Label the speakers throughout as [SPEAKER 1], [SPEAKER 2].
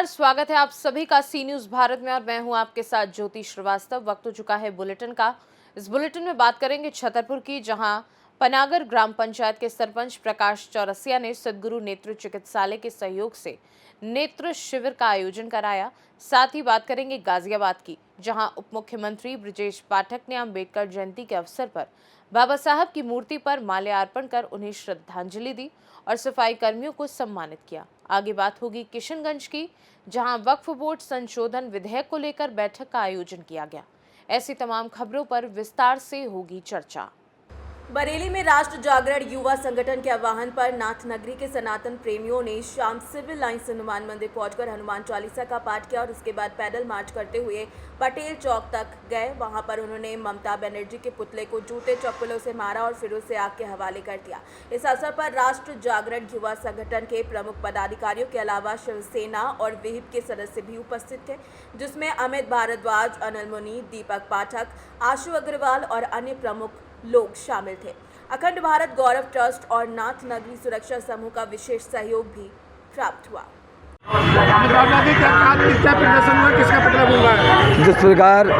[SPEAKER 1] स्वागत है आप सभी का सी न्यूज भारत में और मैं हूं आपके साथ ज्योति श्रीवास्तव। वक्त हो चुका है बुलेटिन का। इस बुलेटिन में बात करेंगे छतरपुर की, जहां पनागर ग्राम पंचायत के सरपंच प्रकाश चौरसिया ने सद्गुरु नेत्र चिकित्सालय के सहयोग से नेत्र शिविर का आयोजन कराया। साथ ही बात करेंगे गाजियाबाद की, जहां उप मुख्यमंत्री ब्रजेश पाठक ने अम्बेडकर जयंती के अवसर पर बाबा साहब की मूर्ति पर माल्यार्पण कर उन्हें श्रद्धांजलि दी और सफाई कर्मियों को सम्मानित किया। आगे बात होगी किशनगंज की, जहां वक्फ बोर्ड संशोधन विधेयक को लेकर बैठक का आयोजन किया गया। ऐसी तमाम खबरों पर विस्तार से होगी चर्चा।
[SPEAKER 2] बरेली में राष्ट्र जागरण युवा संगठन के आह्वान पर नाथनगरी के सनातन प्रेमियों ने शाम सिविल लाइंस हनुमान मंदिर पहुंचकर हनुमान चालीसा का पाठ किया और उसके बाद पैदल मार्च करते हुए पटेल चौक तक गए। वहां पर उन्होंने ममता बनर्जी के पुतले को जूते चप्पलों से मारा और फिर उसे आग के हवाले कर दिया। इस अवसर पर राष्ट्र जागरण युवा संगठन के प्रमुख पदाधिकारियों के अलावा शिवसेना और विहिप के सदस्य भी उपस्थित थे, जिसमें अमित भारद्वाज, अनिल मुनि, दीपक पाठक, आशु अग्रवाल और अन्य प्रमुख लोग शामिल थे। अखंड भारत गौरव ट्रस्ट और नाथनगरी सुरक्षा समूह का विशेष सहयोग भी प्राप्त हुआ।
[SPEAKER 3] जिस प्रकार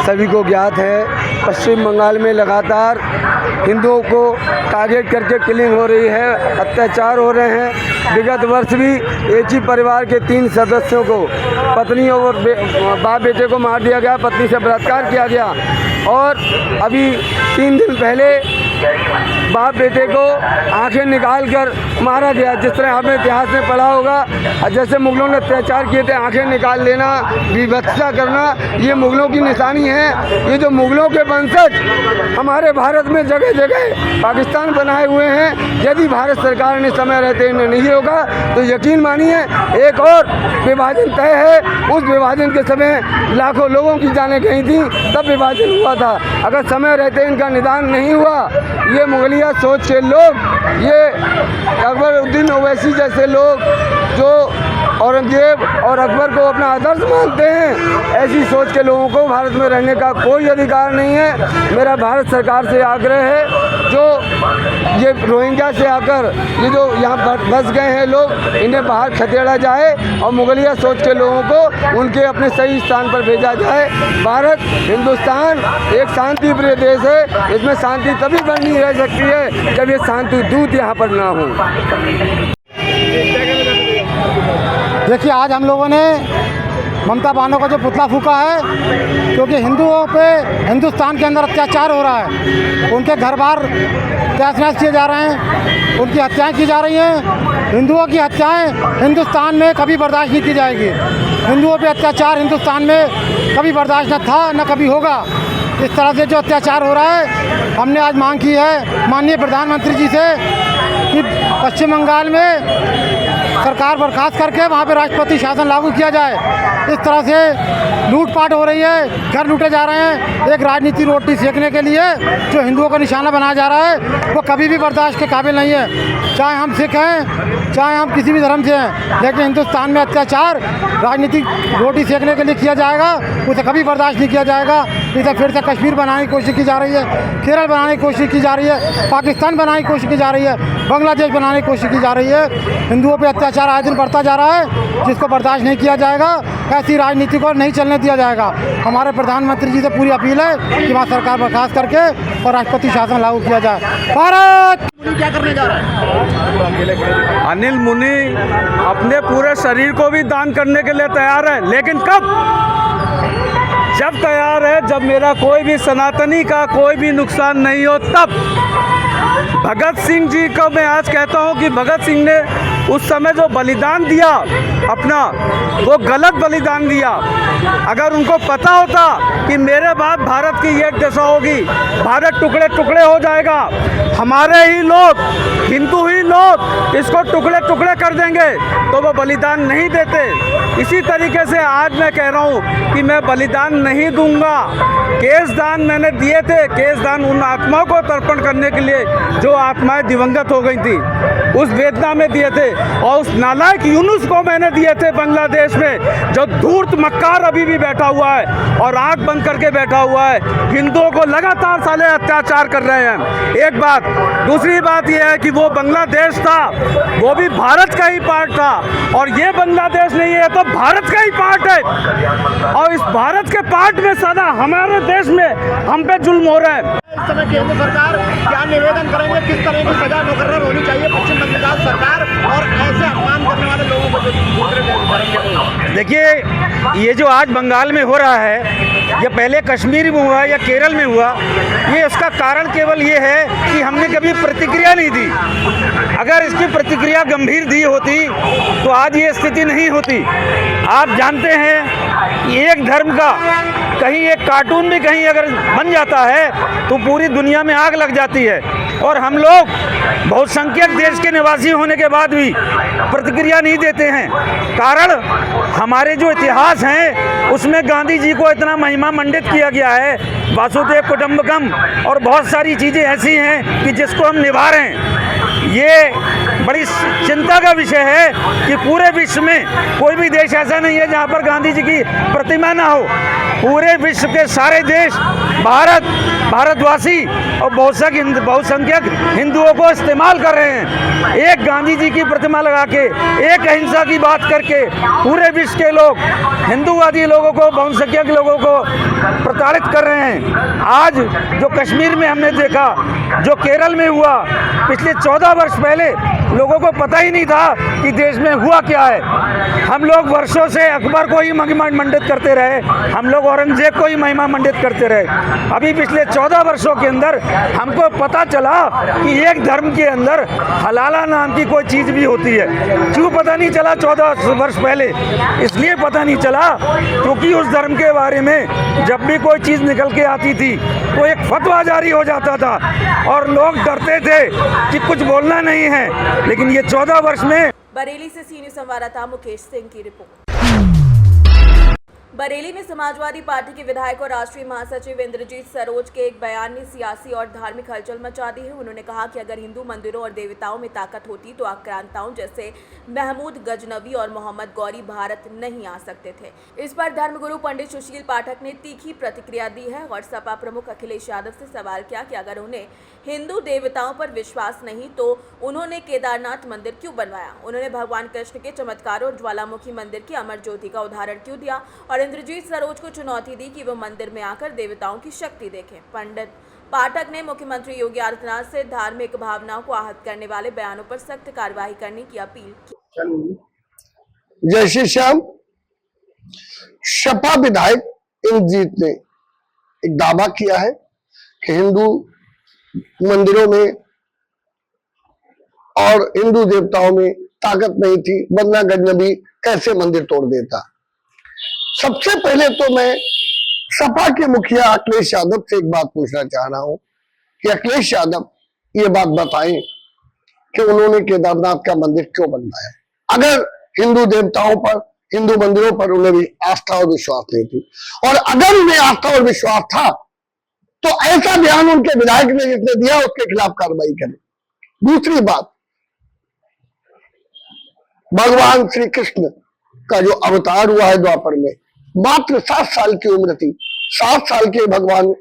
[SPEAKER 3] सभी को ज्ञात है, पश्चिम बंगाल में लगातार हिंदुओं को टारगेट करके किलिंग हो रही है, अत्याचार हो रहे हैं। विगत वर्ष भी एक ही परिवार के 3 सदस्यों को, पत्नी और बाप बेटे को मार दिया गया, पत्नी से बलात्कार किया गया। और अभी 3 दिन पहले बाप बेटे को आंखें निकाल कर मारा गया। जिस तरह आपने इतिहास में पढ़ा होगा, जैसे मुगलों ने अत्याचार किए थे, आंखें निकाल लेना, विवत्सा करना, ये मुगलों की निशानी है। ये जो मुगलों के वंशज हमारे भारत में जगह जगह पाकिस्तान बनाए हुए हैं, यदि भारत सरकार ने समय रहते इन्हें नहीं रोका तो यकीन मानिए एक और विभाजन तय है। उस विभाजन के समय लाखों लोगों की जानें गई थी, तब विभाजन हुआ था। अगर समय रहते इनका निदान नहीं हुआ, ये मुगलिया सोच के लोग, ये अकबरुद्दीन ओवैसी जैसे लोग जो औरंगजेब और अकबर को अपना आदर्श मानते हैं, ऐसी सोच के लोगों को भारत में रहने का कोई अधिकार नहीं है। मेरा भारत सरकार से आग्रह है, जो ये रोहिंग्या से आकर ये जो यहाँ बस गए हैं लोग, इन्हें बाहर खदेड़ा जाए और मुगलिया सोच के लोगों को उनके अपने सही स्थान पर भेजा जाए। भारत, हिंदुस्तान एक शांति प्रिय देश है। इसमें शांति तभी बनी रह सकती है जब ये शांति दूत यहाँ पर ना हो।
[SPEAKER 4] देखिए, आज हम लोगों ने ममता बानो का जो पुतला फूका है, क्योंकि हिंदुओं पे हिंदुस्तान के अंदर अत्याचार हो रहा है। उनके घर बार तहस-नहस किए जा रहे हैं, उनकी हत्याएं की जा रही हैं। हिंदुओं की हत्याएं हिंदुस्तान में कभी बर्दाश्त नहीं की जाएगी। हिंदुओं पे अत्याचार हिंदुस्तान में कभी बर्दाश्त न था न कभी होगा। इस तरह से जो अत्याचार हो रहा है, हमने आज मांग की है माननीय प्रधानमंत्री जी से कि पश्चिम बंगाल में सरकार बर्खास्त करके वहाँ पे राष्ट्रपति शासन लागू किया जाए। इस तरह से लूटपाट हो रही है, घर लूटे जा रहे हैं। एक राजनीति रोटी सेकने के लिए जो हिंदुओं का निशाना बनाया जा रहा है, वो कभी भी बर्दाश्त के काबिल नहीं है। चाहे हम सिख हैं, चाहे हम किसी भी धर्म से हैं, लेकिन हिंदुस्तान में अत्याचार राजनीतिक रोटी सेकने के लिए किया जाएगा, उसे कभी बर्दाश्त नहीं किया जाएगा। इसे फिर से कश्मीर बनाने की कोशिश की जा रही है, केरल बनाने की कोशिश की जा रही है, पाकिस्तान बनाने की कोशिश की जा रही है, बांग्लादेश बनाने की कोशिश की जा रही है। हिंदुओं पर अत्याचार आए दिन बढ़ता जा रहा है, जिसको बर्दाश्त नहीं किया जाएगा। ऐसी राजनीति को नहीं चलने दिया जाएगा। हमारे प्रधानमंत्री जी से पूरी अपील है कि वहाँ सरकार बर्खास्त करके और राष्ट्रपति शासन लागू किया जाए। भारत क्या करने जा रहा है?
[SPEAKER 3] अनिल मुनि अपने पूरे शरीर को भी दान करने के लिए तैयार है, लेकिन कब? जब तैयार है, जब मेरा कोई भी सनातनी का कोई भी नुकसान नहीं हो तब। भगत सिंह जी को मैं आज कहता हूं कि भगत सिंह ने उस समय जो बलिदान दिया अपना, वो गलत बलिदान दिया। अगर उनको पता होता कि मेरे बाद भारत की ये दशा होगी, भारत टुकड़े टुकड़े हो जाएगा, हमारे ही लोग, हिंदू ही लोग इसको टुकड़े टुकड़े कर देंगे, तो वो बलिदान नहीं देते। इसी तरीके से आज मैं कह रहा हूँ कि मैं बलिदान नहीं दूंगा। केस दान मैंने दिए थे, केस दान उन आत्माओं को तर्पण करने के लिए जो आत्माएं दिवंगत हो गई थी, उस वेदना में दिए थे। और उस नालायक यूनुस को मैंने दिए थे बांग्लादेश में, जो धूर्त मक्कार अभी भी बैठा हुआ है और आंख बंद करके बैठा हुआ है, हिंदुओं को लगातार साले अत्याचार कर रहे हैं। एक बात। दूसरी बात यह है कि वो बांग्लादेश
[SPEAKER 5] देश था वो भी भारत का ही पार्ट था, और ये बांग्लादेश नहीं है तो भारत का ही पार्ट है। और इस भारत के पार्ट में सदा हमारे देश में हम पे जुल्म हो रहा है।
[SPEAKER 6] इस समय केंद्र सरकार क्या निवेदन करेंगे, किस तरह की सजा मुकर्रर होनी चाहिए पश्चिम बंगाल सरकार और ऐसे अपमान करने वाले लोगों को जो दूसरे धर्म के लोग?
[SPEAKER 5] देखिए, ये जो आज बंगाल में हो रहा है, या पहले कश्मीर में हुआ या केरल में हुआ, ये उसका कारण केवल ये है कि हमने कभी प्रतिक्रिया नहीं दी। अगर इसकी प्रतिक्रिया गंभीर दी होती तो आज ये स्थिति नहीं होती। आप जानते हैं कि एक धर्म का कहीं एक कार्टून भी कहीं अगर बन जाता है तो पूरी दुनिया में आग लग जाती है, और हम लोग बहुसंख्यक देश के निवासी होने के बाद भी प्रतिक्रिया नहीं देते हैं। कारण हमारे जो इतिहास हैं उसमें गांधी जी को इतना महिमा मंडित किया गया है, वासुदेव कुटुंबकम, और बहुत सारी चीज़ें ऐसी हैं कि जिसको हम निभा रहे हैं। ये बड़ी चिंता का विषय है कि पूरे विश्व में कोई भी देश ऐसा नहीं है जहाँ पर गांधी जी की प्रतिमा ना हो। पूरे विश्व के सारे देश भारतवासी और बहुसंख्यक हिंदुओं को इस्तेमाल कर रहे हैं। एक गांधी जी की प्रतिमा लगा के, एक अहिंसा की बात करके पूरे विश्व के लोग, हिंदूवादी लोगों को, बहुसंख्यक लोगों को प्रताड़ित कर रहे हैं। आज जो कश्मीर में हमने देखा, जो केरल में हुआ, पिछले 14 वर्ष पहले लोगों को पता ही नहीं था कि देश में हुआ क्या है। हम लोग वर्षों से अकबर को ही महिमा मंडित करते रहे, हम लोग औरंगजेब को ही महिमा मंडित करते रहे। अभी पिछले 14 वर्षों के अंदर हमको पता चला कि एक धर्म के अंदर हलाला नाम की कोई चीज़ भी होती है। क्यों पता नहीं चला 14 वर्ष पहले? इसलिए पता नहीं चला क्योंकि उस धर्म के बारे में जब भी कोई चीज़ निकल के आती थी तो एक फतवा जारी हो जाता था और लोग डरते थे कि कुछ बोलना नहीं है। लेकिन ये 14 वर्ष में।
[SPEAKER 2] बरेली से सी न्यूज़ संवाददाता मुकेश सिंह की रिपोर्ट। बरेली में समाजवादी पार्टी के विधायक और राष्ट्रीय महासचिव इंद्रजीत सरोज के एक बयान ने सियासी और धार्मिक हलचल मचा दी है। उन्होंने कहा कि अगर हिंदू मंदिरों और देवताओं में ताकत होती तो आक्रांताओं जैसे महमूद गजनवी और मोहम्मद गौरी भारत नहीं आ सकते थे। इस पर धर्मगुरु पंडित सुशील पाठक ने तीखी प्रतिक्रिया दी है और सपा प्रमुख अखिलेश यादव से सवाल किया कि अगर उन्हें हिंदू देवताओं पर विश्वास नहीं तो उन्होंने केदारनाथ मंदिर क्यों बनवाया। उन्होंने भगवान कृष्ण के चमत्कारों और ज्वालामुखी मंदिर की अमर ज्योति का उदाहरण क्यों दिया और इंद्रजीत सरोज को चुनौती दी कि वो मंदिर में आकर देवताओं की शक्ति देखें। पंडित पाठक ने मुख्यमंत्री योगी आदित्यनाथ से धार्मिक भावनाओं को आहत करने वाले बयानों पर सख्त कार्रवाई करने की अपील की।
[SPEAKER 7] जय श्री श्याम। सपा विधायक इंद्रजीत ने एक दावा किया है कि हिंदू मंदिरों में और हिंदू देवताओं में ताकत नहीं थी, वरना गजनबी कैसे मंदिर तोड़ देता। सबसे पहले तो मैं सपा के मुखिया अखिलेश यादव से एक बात पूछना चाह रहा हूं कि अखिलेश यादव ये बात बताएं कि उन्होंने केदारनाथ का मंदिर क्यों बनवाया। अगर हिंदू देवताओं पर, हिंदू मंदिरों पर उन्हें भी आस्था और विश्वास नहीं थी, और अगर उन्हें आस्था और विश्वास था तो ऐसा बयान उनके विधायक ने जिसने दिया उसके खिलाफ कार्रवाई करें। दूसरी बात, भगवान श्री कृष्ण का जो अवतार हुआ है द्वापर में, मात्र 7 साल की उम्र थी। 7 साल के भगवान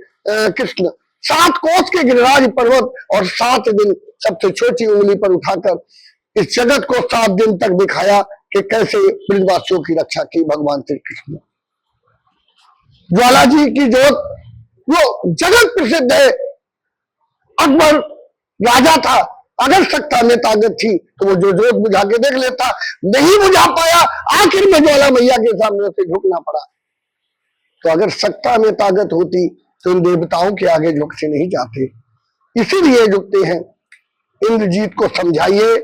[SPEAKER 7] कृष्ण 7 कोस के गिरिराज पर्वत और 7 दिन सबसे छोटी उंगली पर उठाकर इस जगत को 7 दिन तक दिखाया कि कैसे ब्रजवासियों की रक्षा की भगवान श्री कृष्ण। ज्वाला जी की जोत जो जगत प्रसिद्ध है, अकबर राजा था, अगर सत्ता में ताकत थी तो वो जो जोत बुझा के देख लेता, नहीं बुझा पाया, आखिर में ज्वाला मैया के सामने से झुकना पड़ा। तो अगर सत्ता में ताकत होती तो इन देवताओं के आगे झुकते नहीं जाते, इसीलिए झुकते हैं। इंद्रजीत को समझाइए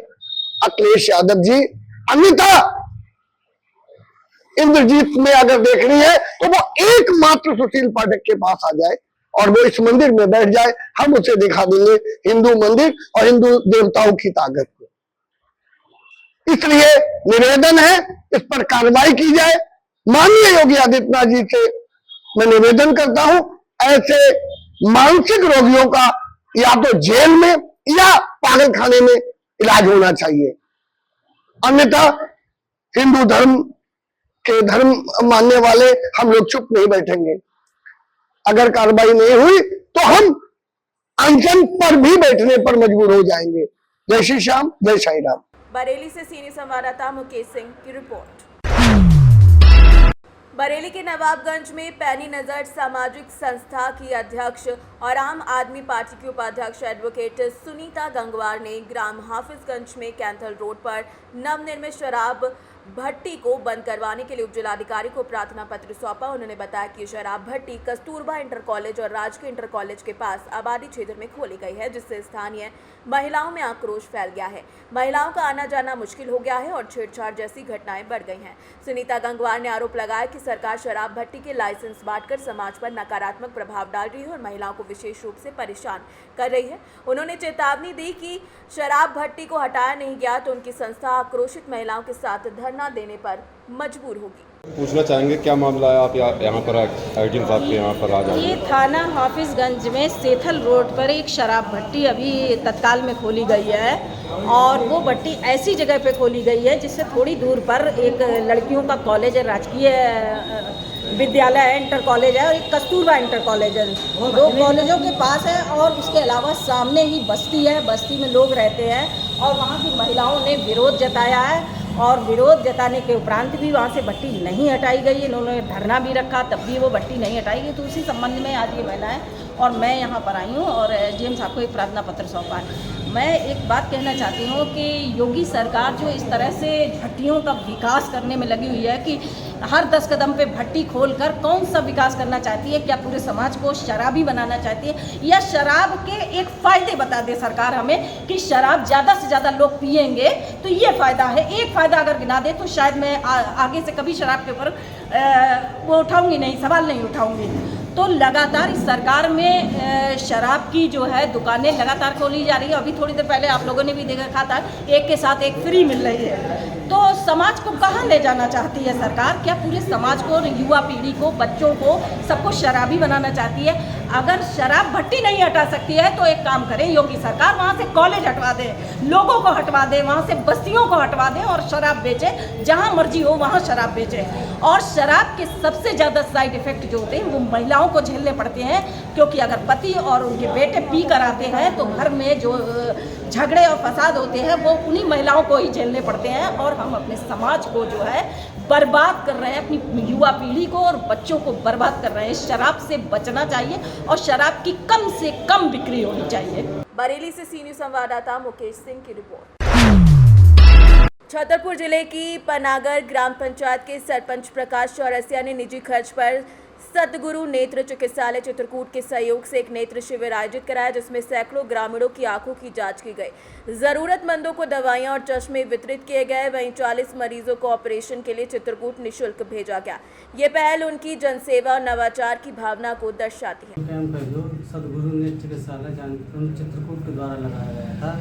[SPEAKER 7] अखिलेश यादव जी, अन्यथा इंद्रजीत में अगर देखनी है तो वो एकमात्र सुशील पाठक के पास आ जाए और वो इस मंदिर में बैठ जाए, हम उसे दिखा देंगे हिंदू मंदिर और हिंदू देवताओं की ताकत को। इसलिए निवेदन है इस पर कार्रवाई की जाए। माननीय योगी आदित्यनाथ जी से मैं निवेदन करता हूं, ऐसे मानसिक रोगियों का या तो जेल में या पागल खाने में इलाज होना चाहिए, अन्यथा हिंदू धर्म मानने वाले हम लोग चुप नहीं बैठेंगे। अगर कार्रवाई नहीं हुई तो हम अनशन पर भी बैठने पर मजबूर हो जाएंगे। जय श्री श्याम, जय साई राम।
[SPEAKER 2] बरेली से सीनियर संवाददाता मुकेश सिंह की रिपोर्ट। बरेली के नवाबगंज में पैनी नजर सामाजिक संस्था की अध्यक्ष और आम आदमी पार्टी की उपाध्यक्ष एडवोकेट सुनीता गंगवार ने ग्राम हाफिजगंज में कैंथल रोड पर नवनिर्मित शराब भट्टी को बंद करवाने के लिए उप जिलाधिकारी को प्रार्थना पत्र सौंपा। उन्होंने बताया कि शराब भट्टी कस्तूरबा इंटर कॉलेज और राजकीय इंटर कॉलेज के पास आबादी क्षेत्र में खोली गई है, जिससे स्थानीय महिलाओं में आक्रोश फैल गया है। महिलाओं का आना जाना मुश्किल हो गया है और छेड़छाड़ जैसी घटनाएं बढ़ गई हैं। सुनीता गंगवार ने आरोप लगाया कि सरकार शराब भट्टी के लाइसेंस बांटकर समाज पर नकारात्मक प्रभाव डाल रही है और महिलाओं को विशेष रूप से परेशान कर रही है। उन्होंने चेतावनी दी कि शराब भट्टी को हटाया नहीं गया तो उनकी संस्था आक्रोशित महिलाओं के साथ धरना देने पर मजबूर होगी।
[SPEAKER 8] पूछना चाहेंगे क्या मामला है, आप यहाँ पर आयोजन साहब के यहाँ पर आ जाए।
[SPEAKER 9] ये थाना हाफिजगंज में सेथल रोड पर एक शराब भट्टी अभी तत्काल में खोली गई है और वो भट्टी ऐसी जगह पे खोली गई है जिससे थोड़ी दूर पर एक लड़कियों का कॉलेज है, राजकीय विद्यालय है, इंटर कॉलेज है और एक कस्तूरबा इंटर कॉलेज है। दो कॉलेजों के पास है और उसके अलावा सामने ही बस्ती है, बस्ती में लोग रहते हैं और वहाँ की महिलाओं ने विरोध जताया है और विरोध जताने के उपरांत भी वहाँ से भट्टी नहीं हटाई गई। इन्होंने धरना भी रखा तब भी वो भट्टी नहीं हटाई गई। तो उसी संबंध में आज ये महिलाएं और मैं यहाँ पर आई हूँ और एसडीएम साहब को एक प्रार्थना पत्र सौंपा है। मैं एक बात कहना चाहती हूँ कि योगी सरकार जो इस तरह से भट्टियों का विकास करने में लगी हुई है कि हर 10 कदम पे भट्टी खोलकर कौन सा विकास करना चाहती है, क्या पूरे समाज को शराबी बनाना चाहती है या शराब के एक फ़ायदे बता दे सरकार हमें कि शराब ज़्यादा से ज़्यादा लोग पिएंगे तो ये फ़ायदा है। एक फ़ायदा अगर गिना दे तो शायद मैं आगे से कभी शराब के ऊपर वो उठाऊँगी नहीं, सवाल नहीं उठाऊँगी। तो लगातार इस सरकार में शराब की जो है दुकानें लगातार खोली जा रही है। अभी थोड़ी देर पहले आप लोगों ने भी देखा था, एक के साथ एक फ्री मिल रही है। तो समाज को कहाँ ले जाना चाहती है सरकार? क्या पूरे समाज को, युवा पीढ़ी को, बच्चों को, सबको शराबी बनाना चाहती है? अगर शराब भट्टी नहीं हटा सकती है तो एक काम करें योगी सरकार, वहाँ से कॉलेज हटवा दे, लोगों को हटवा दे, वहाँ से बस्तियों को हटवा दे और शराब बेचे, जहाँ मर्जी हो वहाँ शराब बेचे। और शराब के सबसे ज़्यादा साइड इफ़ेक्ट जो होते हैं वो महिलाओं को झेलने पड़ते हैं, क्योंकि अगर पति और उनके बेटे पी कर आते हैं तो घर में जो झगड़े और फसाद होते हैं वो उन्हीं महिलाओं को ही झेलने पड़ते हैं। और हम अपने समाज को जो है बर्बाद कर रहे हैं, अपनी युवा पीढ़ी को और बच्चों को बर्बाद कर रहे हैं। शराब से बचना चाहिए और शराब की कम से कम बिक्री होनी चाहिए।
[SPEAKER 2] बरेली से सीनियर संवाददाता मुकेश सिंह की रिपोर्ट। छतरपुर जिले की पनागर ग्राम पंचायत के सरपंच प्रकाश चौरसिया ने निजी खर्च पर सतगुरु नेत्र चिकित्सालय चित्रकूट के सहयोग से एक नेत्र शिविर आयोजित कराया, जिसमें सैकड़ों ग्रामीणों की आंखों की जांच की गई। जरूरतमंदों को दवाइयां और चश्मे वितरित किए गए। वहीं 40 मरीजों को ऑपरेशन के लिए चित्रकूट निःशुल्क भेजा गया। ये पहल उनकी जनसेवा और नवाचार की भावना को दर्शाती है।
[SPEAKER 10] कैंप है जो सतगुरु नेत्र चिकित्सालय चित्रकूट के द्वारा लगाया गया था,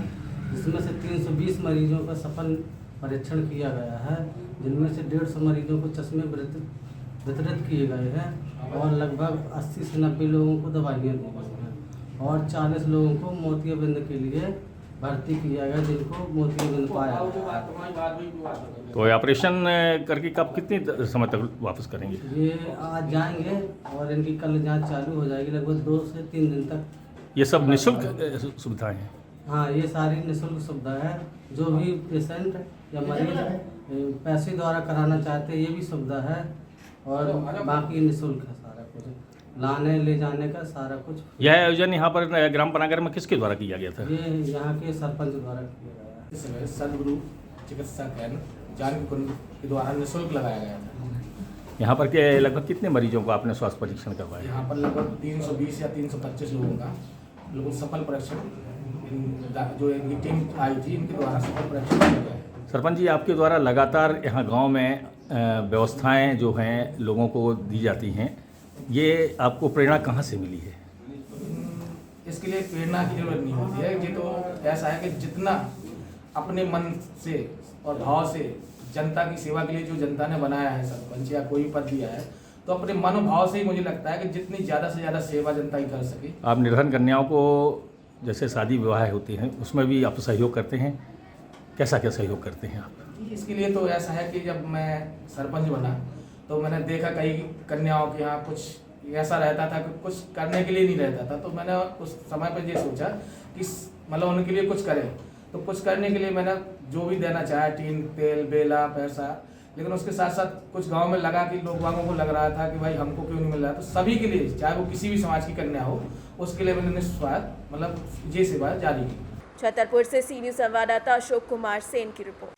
[SPEAKER 10] जिसमें से 320 मरीजों का सफल परीक्षण किया गया है, जिनमें से 150 मरीजों को चश्मे वितरित किए गए हैं और लगभग 80 से 90 लोगों को दवाइयाँ दी गई हैं और 40 लोगों को मोतियाबिंद के लिए भर्ती किया गया, जिनको मोतियाबिंद पाया।
[SPEAKER 11] तो ऑपरेशन करके कब कितने समय तक वापस करेंगे?
[SPEAKER 10] ये आज जाएंगे और इनकी कल जांच चालू हो जाएगी, लगभग 2 से 3 दिन तक।
[SPEAKER 11] ये सब निःशुल्क सुविधाएं हैं?
[SPEAKER 10] हाँ, ये सारी निःशुल्क सुविधा है। जो भी पेशेंट या मरीज पैसे द्वारा कराना चाहते हैं ये भी सुविधा है और बाकी निःशुल्क है सारा कुछ, लाने ले जाने का सारा कुछ।
[SPEAKER 11] यह आयोजन यहाँ पर ग्राम पनागर में किसके द्वारा किया गया था?
[SPEAKER 10] ये यहाँ के सरपंच द्वारा किया गया है।
[SPEAKER 6] सतगुरु चिकित्सा केंद्र जानकीपुर के द्वारा निःशुल्क लगाया गया था।
[SPEAKER 11] यहाँ पर के लगभग कितने मरीजों को आपने स्वास्थ्य परीक्षण करवाया?
[SPEAKER 6] यहाँ पर लगभग 320 या 325 लोगों का सफल परीक्षण जो इनकी टीम आई थी इनके द्वारा सफल परीक्षण किया गया है।
[SPEAKER 11] सरपंच जी, आपके द्वारा लगातार यहाँ गांव में व्यवस्थाएं जो हैं लोगों को दी जाती हैं, ये आपको प्रेरणा कहाँ से मिली है?
[SPEAKER 6] इसके लिए प्रेरणा की जरूरत नहीं होती है। ये तो ऐसा है कि जितना अपने मन से और भाव से जनता की सेवा के लिए जो जनता ने बनाया है सरपंच या कोई पद दिया है, तो अपने मनोभाव से ही मुझे लगता है कि जितनी ज़्यादा से ज़्यादा सेवा जनता की कर सके।
[SPEAKER 11] आप निर्धन कन्याओं को जैसे शादी विवाह होती हैं उसमें भी आप सहयोग करते हैं, कैसा क्या सहयोग करते हैं आप?
[SPEAKER 6] इसके लिए तो ऐसा है कि जब मैं सरपंच बना तो मैंने देखा कई कन्याओं के यहाँ कुछ ऐसा रहता था कि कुछ करने के लिए नहीं रहता था, तो मैंने उस समय पर ये सोचा कि मतलब उनके लिए कुछ करें। तो कुछ करने के लिए मैंने जो भी देना चाहा, टीन, तेल, बेला, पैसा, लेकिन उसके साथ साथ कुछ गांव में लगा कि लोग वालों को लग रहा था कि भाई हमको क्यों नहीं मिल रहा। तो सभी के लिए, चाहे वो किसी भी समाज की कन्या हो, उसके लिए मैंने निस्वार्थ मतलब ये सेवा जारी की।
[SPEAKER 2] छतरपुर से सी न्यूज़ संवाददाता अशोक कुमार सेन की रिपोर्ट।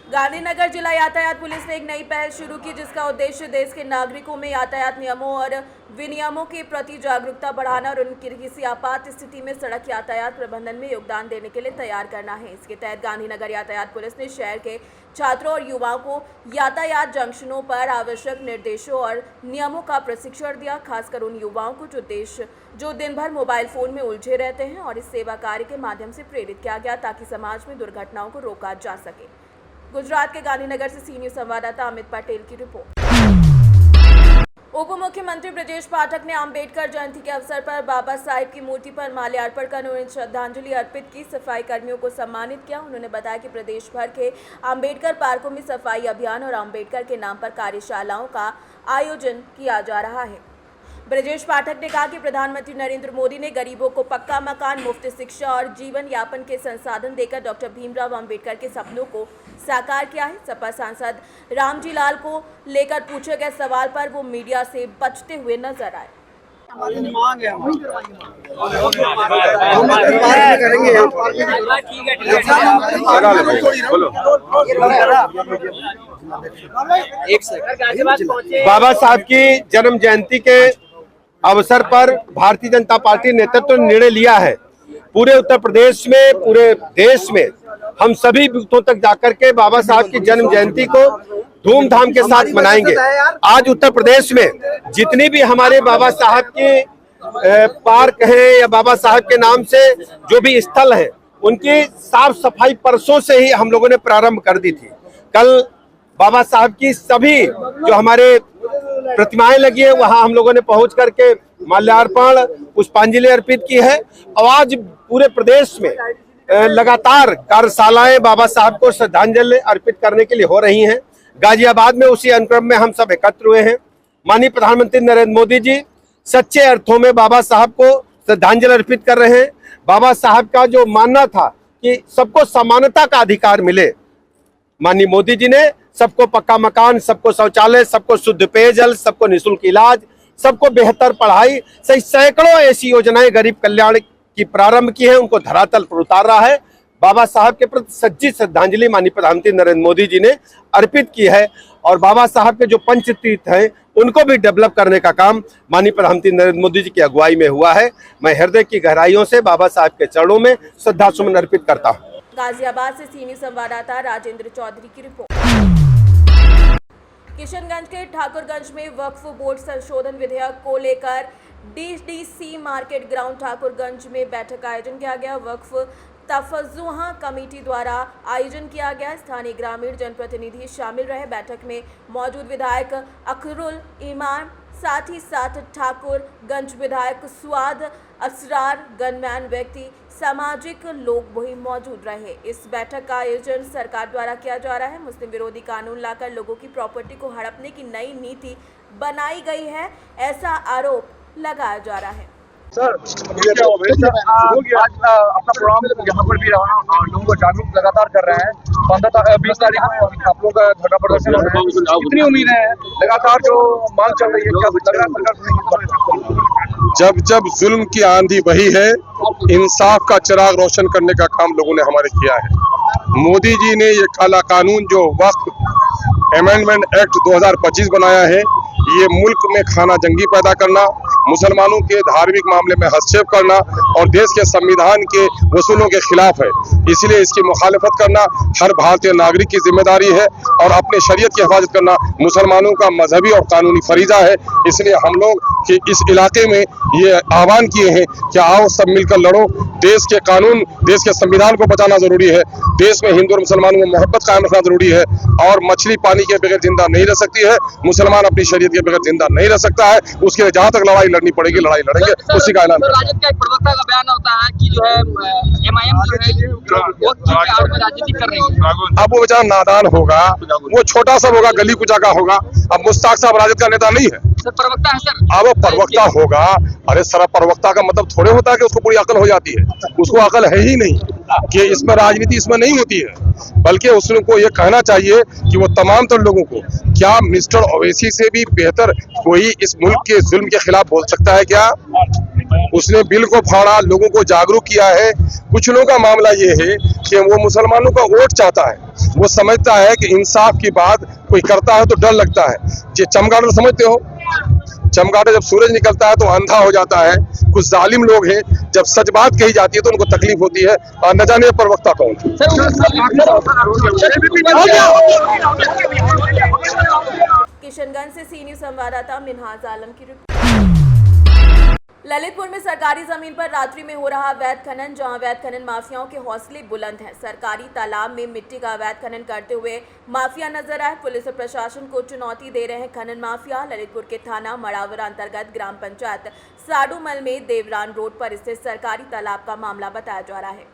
[SPEAKER 2] गांधीनगर जिला यातायात पुलिस ने एक नई पहल शुरू की, जिसका उद्देश्य देश के नागरिकों में यातायात नियमों और विनियमों के प्रति जागरूकता बढ़ाना और उनकी किसी आपात स्थिति में सड़क यातायात प्रबंधन में योगदान देने के लिए तैयार करना है। इसके तहत गांधीनगर यातायात पुलिस ने शहर के छात्रों और युवाओं को यातायात जंक्शनों पर आवश्यक निर्देशों और नियमों का प्रशिक्षण दिया, खासकर उन युवाओं को जो दिन भर मोबाइल फोन में उलझे रहते हैं, और इस सेवा कार्य के माध्यम से प्रेरित किया गया ताकि समाज में दुर्घटनाओं को रोका जा सके। गुजरात के गांधीनगर से सी न्यूज़ संवाददाता अमित पटेल की रिपोर्ट। उप मुख्यमंत्री ब्रजेश पाठक ने अंबेडकर जयंती के अवसर पर बाबा साहिब की मूर्ति पर माल्यार्पण कर उन्हें श्रद्धांजलि अर्पित की। सफाई कर्मियों को सम्मानित किया। उन्होंने बताया कि प्रदेश भर के अंबेडकर पार्कों में सफाई अभियान और अंबेडकर के नाम पर कार्यशालाओं का आयोजन किया जा रहा है। ब्रजेश पाठक ने कहा कि प्रधानमंत्री नरेंद्र मोदी ने गरीबों को पक्का मकान, मुफ्त शिक्षा और जीवन यापन के संसाधन देकर डॉक्टर भीमराव अंबेडकर के सपनों को साकार किया है। सपा सांसद रामजी लाल को लेकर पूछे गए सवाल पर वो मीडिया से बचते हुए नजर आए।
[SPEAKER 8] बाबा साहब की जन्म जयंती के अवसर पर भारतीय जनता पार्टी नेतृत्व ने निर्णय लिया है, पूरे उत्तर प्रदेश में, पूरे देश में हम सभी बूथों तक जाकर के बाबा साहब की जन्म जयंती को धूमधाम के साथ मनाएंगे। आज उत्तर प्रदेश में जितनी भी हमारे बाबा साहब के पार्क हैं या बाबा साहब के नाम से जो भी स्थल हैं, उनकी साफ सफाई परसों से ही हम लोगों ने प्रारंभ कर दी थी। कल बाबा साहब की सभी जो हमारे प्रतिमाएं लगी है, वहां हम लोगों ने पहुंच करके माल्यार्पण, पुष्पांजलि अर्पित की है। और आज पूरे प्रदेश में लगातार कार्यशालाएं बाबा साहब को श्रद्धांजलि अर्पित करने के लिए हो रही हैं। गाजियाबाद में उसी अनुक्रम में हम सब एकत्र हुए हैं। माननीय प्रधानमंत्री नरेंद्र मोदी जी सच्चे अर्थों में बाबा साहब को श्रद्धांजलि अर्पित कर रहे हैं। बाबा साहब का जो मानना था कि सबको समानता का अधिकार मिले, माननीय मोदी जी ने सबको पक्का मकान, सबको शौचालय, सबको शुद्ध पेयजल, सबको निःशुल्क इलाज, सबको बेहतर पढ़ाई, सैकड़ों ऐसी योजनाएं गरीब कल्याण की प्रारंभ की है, उनको धरातल पर उतार रहा है। बाबा साहब के प्रति सच्ची श्रद्धांजलि माननीय प्रधानमंत्री नरेंद्र मोदी जी ने अर्पित की है। और बाबा साहब के जो पंच तीर्थ हैं, उनको भी डेवलप करने का काम माननीय प्रधानमंत्री नरेंद्र मोदी जी की अगुवाई में हुआ है। मैं हृदय की गहराइयों से बाबा साहब के चरणों में श्रद्धा सुमन अर्पित करता हूँ।
[SPEAKER 2] गाजियाबाद से सी न्यूज़ संवाददाता राजेंद्र चौधरी की रिपोर्ट। किशनगंज के ठाकुरगंज में वक्फ बोर्ड संशोधन विधेयक को लेकर डीडीसी मार्केट ग्राउंड ठाकुरगंज में बैठक का आयोजन किया गया। वक्फ तफजुहा कमेटी द्वारा आयोजन किया गया। स्थानीय ग्रामीण जनप्रतिनिधि शामिल रहे। बैठक में मौजूद विधायक अखरुल ईमान, साथ ही साथ ठाकुरगंज विधायक सुआद असरार, गणमान्य व्यक्ति, सामाजिक लोग भी मौजूद रहे। इस बैठक का आयोजन सरकार द्वारा किया जा रहा है। मुस्लिम विरोधी कानून लाकर लोगों की प्रॉपर्टी को हड़पने की नई नीति बनाई गई है, ऐसा आरोप लगाया जा रहा है।
[SPEAKER 12] सर, आज अपना प्रोग्राम यहाँ पर भी रहा, लोगों को जागरूक लगातार कर रहे हैं। 20 तारीख को आप लोग का धरना प्रदर्शन हो रहा है। कितनी उम्मीद है, लगातार जो मांग चल रही है, क्या लग रहा है?
[SPEAKER 8] जब जुल्म की आंधी बही है, इंसाफ का चिराग रोशन करने का काम लोगों ने हमारे किया है। मोदी जी ने ये काला कानून जो वक्फ अमेंडमेंट एक्ट 2025 बनाया है, ये मुल्क में खाना जंगी पैदा करना, मुसलमानों के धार्मिक मामले में हस्तक्षेप करना और देश के संविधान के वसूलों के खिलाफ है। इसलिए इसकी मुखालफत करना हर भारतीय नागरिक की जिम्मेदारी है और अपने शरीयत की हिफाजत करना मुसलमानों का मजहबी और कानूनी फरीजा है। इसलिए हम लोग कि इस इलाके में ये आह्वान किए हैं कि आओ सब मिलकर लड़ो। देश के कानून, देश के संविधान को बचाना जरूरी है। देश में हिंदू और मुसलमानों में मोहब्बत कायम रखना जरूरी है। और मछली पानी के बगैर जिंदा नहीं रह सकती है, मुसलमान अपनी शरीयत के बगैर जिंदा नहीं रह सकता है। उसके लिए जहां तक लड़ाई लड़नी पड़ेगी, लड़ाई लड़ेंगे, उसी का ऐलान।
[SPEAKER 12] राजद का एक प्रवक्ता का बयान होता है कि जो है एमआईएम जो है राजनीति कर रही है।
[SPEAKER 8] अब वो बेचारा नादान होगा, वो छोटा सा होगा, गली कुचा का होगा। अब मुश्ताक साहब राजद का नेता नहीं है।
[SPEAKER 12] सर प्रवक्ता है सर।
[SPEAKER 8] अब प्रवक्ता होगा, अरे सर प्रवक्ता का मतलब थोड़े होता है कि उसको पूरी अकल हो जाती है, उसको अकल है ही नहीं कि इसमें राजनीति इसमें नहीं होती है, बल्कि उसको ये कहना चाहिए कि वो तमाम तर लोगों को, क्या मिस्टर ओवैसी से भी बेहतर कोई इस मुल्क के जुल्म के खिलाफ बोल सकता है क्या? उसने बिल को फाड़ा, लोगों को जागरूक किया है। कुछ लोगों का मामला ये है कि वो मुसलमानों का वोट चाहता है, वो समझता है कि इंसाफ की बात कोई करता है तो डर लगता है। ये चमगादड़ समझते हो, चमगादड़ जब सूरज निकलता है तो अंधा हो जाता है। कुछ जालिम लोग हैं, जब सच बात कही जाती है तो उनको तकलीफ होती है, और न जाने प्रवक्ता कौन।
[SPEAKER 2] किशनगंज से सी न्यूज़ संवाददाता मिनहाज आलम की रिपोर्ट। ललितपुर में सरकारी जमीन पर रात्रि में हो रहा अवैध खनन, जहां अवैध खनन माफियाओं के हौसले बुलंद हैं। सरकारी तालाब में मिट्टी का अवैध खनन करते हुए माफिया नजर आए। पुलिस और प्रशासन को चुनौती दे रहे हैं खनन माफिया। ललितपुर के थाना मड़ावरा अंतर्गत ग्राम पंचायत साडूमल में देवरान रोड पर स्थित सरकारी तालाब का मामला बताया जा रहा है।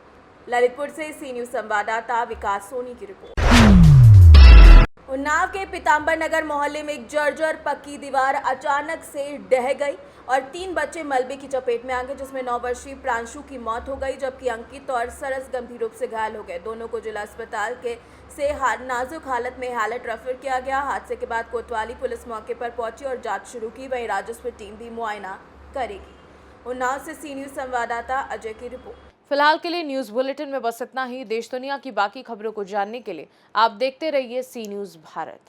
[SPEAKER 2] ललितपुर से सी न्यूज़ संवाददाता विकास सोनी की रिपोर्ट। उन्नाव के पीताम्बर नगर मोहल्ले में एक जर्जर पक्की दीवार अचानक से ढह गई और 3 बच्चे मलबे की चपेट में आ गए, जिसमें 9 वर्षीय प्रांशु की मौत हो गई, जबकि अंकित और सरस गंभीर रूप से घायल हो गए। दोनों को जिला अस्पताल से नाजुक हालत में हालत रेफर किया गया। हादसे के बाद कोतवाली पुलिस मौके पर पहुंची और जांच शुरू की। वहीं राजस्व टीम भी मुआयना करेगी। उन्नाव से सी न्यूज़ संवाददाता अजय की रिपोर्ट।
[SPEAKER 1] फिलहाल के लिए न्यूज़ बुलेटिन में बस इतना ही। देश दुनिया की बाकी खबरों को जानने के लिए आप देखते रहिए सी न्यूज़ भारत।